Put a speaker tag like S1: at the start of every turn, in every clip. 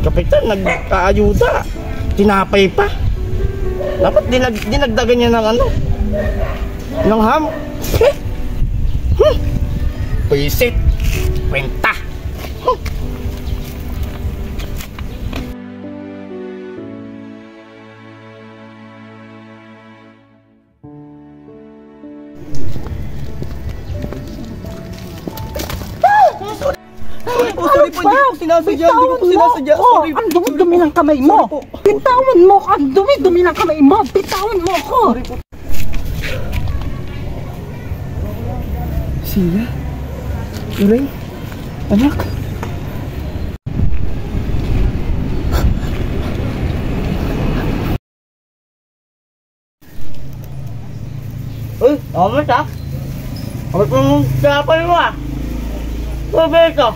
S1: kapitan, nagkaayuda. Tinapay pa. Dapat dinagdagan niya ng ano? Ng ham. Pwisit. Kwenta.
S2: Sorry po, hindi ko sinasadya. Sorry po. Ang dumi-dumi ng kamay mo. Bitawan mo. Ang dumi-dumi ng kamay mo. Bitawan mo ako. Sila? Uray? Anak?
S1: Uy, amat ah. Amat mong tinapay mo ah. Sabi ito.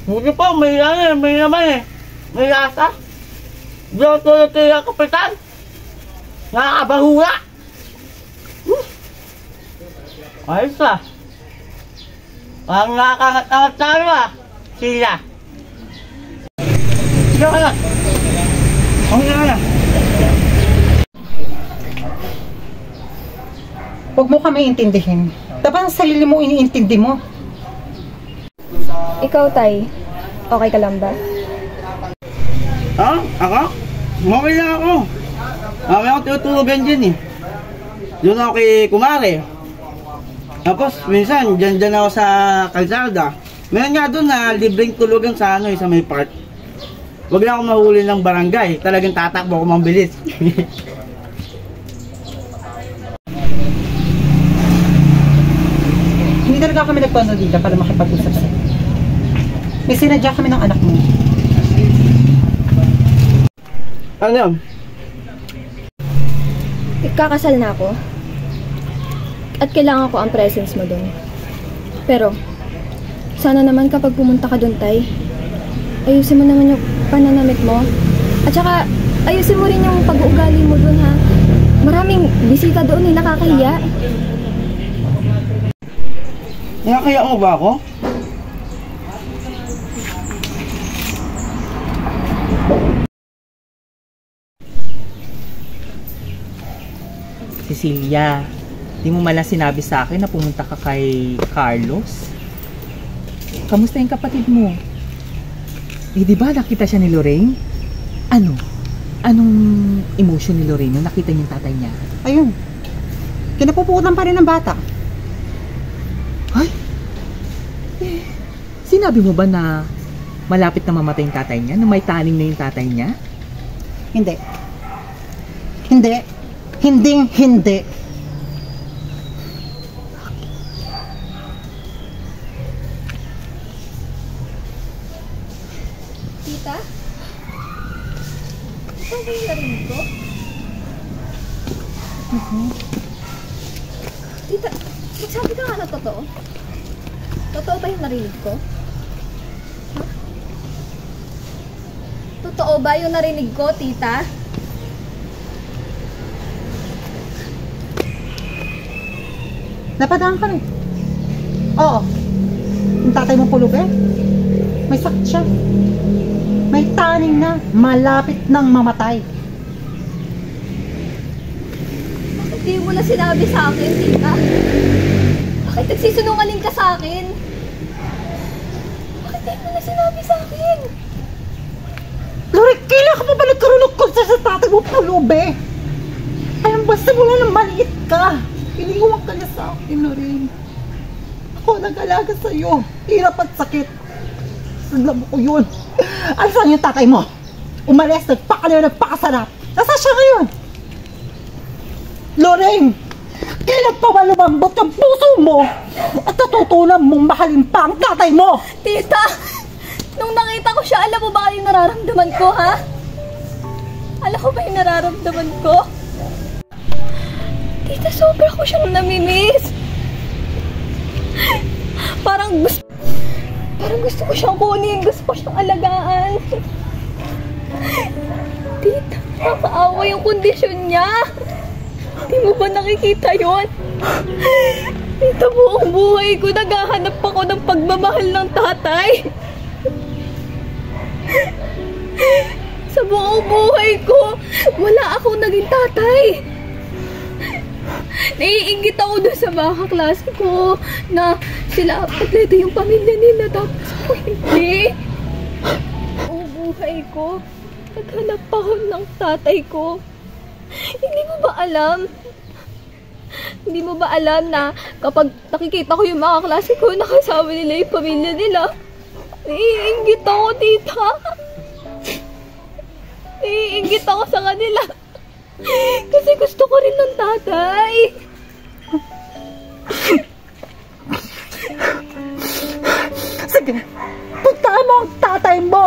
S1: Buti pa, may naman eh. May lasa. Diyan tulad kayo kapitan. Nakakabahura. Ayos ah. Ang nakakangat-angat tayo ah. Sila. Sige ka na. Okay na.
S2: Huwag mo kami intindihin. Dapat ang sarili mo iniintindi mo.
S3: Ikaw, Tay. Okay ka lang ba?
S1: Ha? Ako? Okay lang ako. Okay ako tutulugan dyan eh. Doon ako kay Kumare. Tapos minsan dyan ako sa kalsada. Meron nga doon na libreng tulugan sa ano sa may park. Huwag na ako mahuli ng barangay. Talagang tatakbo ako mabilis.
S2: Hindi talaga kami nagpunta dito para makipag-usap sa'yo. May sinadya kami ng anak mo.
S1: Ano yan?
S3: Ikakasal na ako. At kailangan ko ang presence mo doon. Pero, sana naman kapag pumunta ka doon, Tay, ayusin mo naman yung pananamit mo. At saka, ayusin mo rin yung pag-uugali mo doon, ha? Maraming bisita doon, nakakahiya.
S1: Nakakaya mo ba ako?
S4: Cecilia, di mo malang sinabi sa akin na pumunta ka kay Carlos? Kamusta yung kapatid mo? Eh, di ba nakita siya ni Lorraine? Ano? Anong emotion ni Lorraine nung nakita niya yung tatay niya?
S2: Ayun. Kinapuputan pa rin ng bata.
S4: Ay! Eh, sinabi mo ba na malapit na mamatay yung tatay niya? Na may taning na yung tatay niya?
S2: Hindi. Hindi.
S3: Tita? Ito ba yung narinig ko? Tita, magsabi ka nga na totoo? Totoo ba yung narinig ko? Ha? Totoo ba yung narinig ko, tita?
S2: Napadaan ka rin. Oo. Yung tatay mo pulog eh. May sakit siya. May taning na. Malapit nang mamatay.
S3: Bakit di mo na sinabi sa akin, tita? Bakit nagsisinungaling ka sa akin? Bakit di mo na sinabi sa akin?
S2: Lori, kailan ka pa ba nagkaroon ng konsa sa tatay mo pulog eh? Alam, basta mula nang maliit ka. Iniwan ka niya sa akin, Lorraine. Ako nag-alaga sa'yo. Hirap at sakit. Alam ko yun. Ano saan yung tatay mo? Umalis, nagpakalayo, nagpakasarap. Nasaan siya ngayon? Lorraine, kailan pa ba lumambot ang puso mo? At natutunan mong mahalin pa ang tatay mo?
S3: Tita! Nung nakita ko siya, alam mo ba yung nararamdaman ko, ha? Alam ko ba yung nararamdaman ko? Tita, sobra ko siyang namimiss. Parang gusto ko siyang kunin. Gusto ko siyang alagaan. Tita, nakakaawa yung kondisyon niya. Di mo ba nakikita yon? Tita, buong buhay ko naghahanap ako ng pagmamahal ng tatay. Sa buong buhay ko, wala akong naging tatay. Naiinggit ako doon sa mga kaklase ko na sila atleta yung pamilya nila, tapos ako hindi. Buong buhay ko, naghanap ako ng tatay ko. Hindi mo ba alam? Hindi mo ba alam na kapag nakikita ko yung mga klase ko, nakasama nila yung pamilya nila, naiinggit ako, tita. Naiinggit ako sa kanila. Kasi gusto ko rin ng tatay.
S2: Sige, puntaan mo ang tatay mo.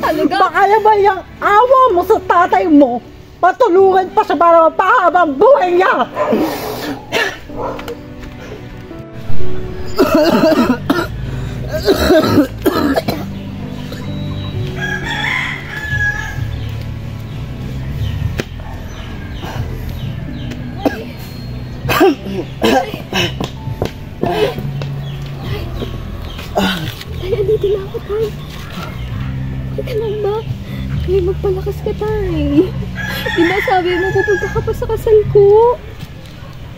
S3: Talaga?
S2: Baka naman yung awa mo sa tatay mo, patulungan pa siya para mapahabang buhay niya.
S3: Tay, andito na ako, tay. Okay ka lang ba? Tay, magpalakas ka, tay. Di ba sabi mo pupunta ka pa sa kasal ko?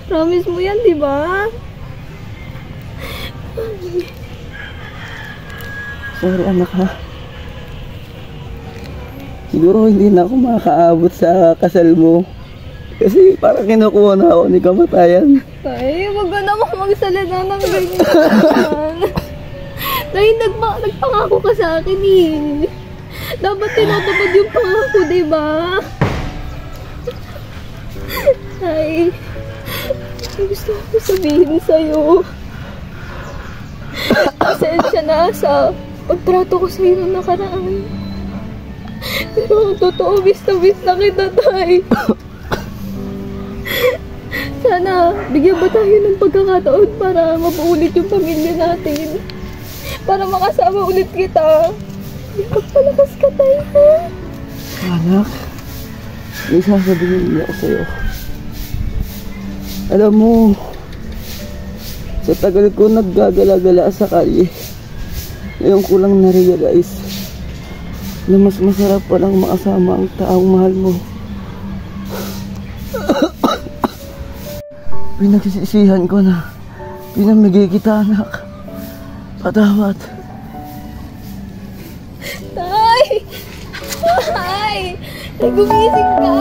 S3: Promise mo yan, di ba?
S1: Sorry anak ha. Siguro hindi na ako makakaabot sa kasal mo. Kasi parang kinukuha na ako ni kamatayan.
S3: Tay, wag ka naman magsalita ng ganyan. Tay, nagpangako ka sa akin eh. Dapat tinatupad yung pangako, di ba? Tay, gusto ko sabihin sa'yo. Pasensya na sa pagtrato ko sa'yo nung nakaraan. Pero totoo, miss na kita, tay. Sana bigyan ba tayo ng pagkakataon para mapaulit yung pamilya natin? Para makasama ulit kita. Magpalakas ka, tayo, ha?
S1: Anak, may sasabihin ako sa'yo. Alam mo, sa tagal ko naggagala-gala sa kalye, ngayon ko lang na-realize na mas masarap palang makasama ang taong mahal mo. Pinagsisisihan ko na pinamigay kita, anak. Patawad.
S3: Tay! Tay! Tay, gumising ka!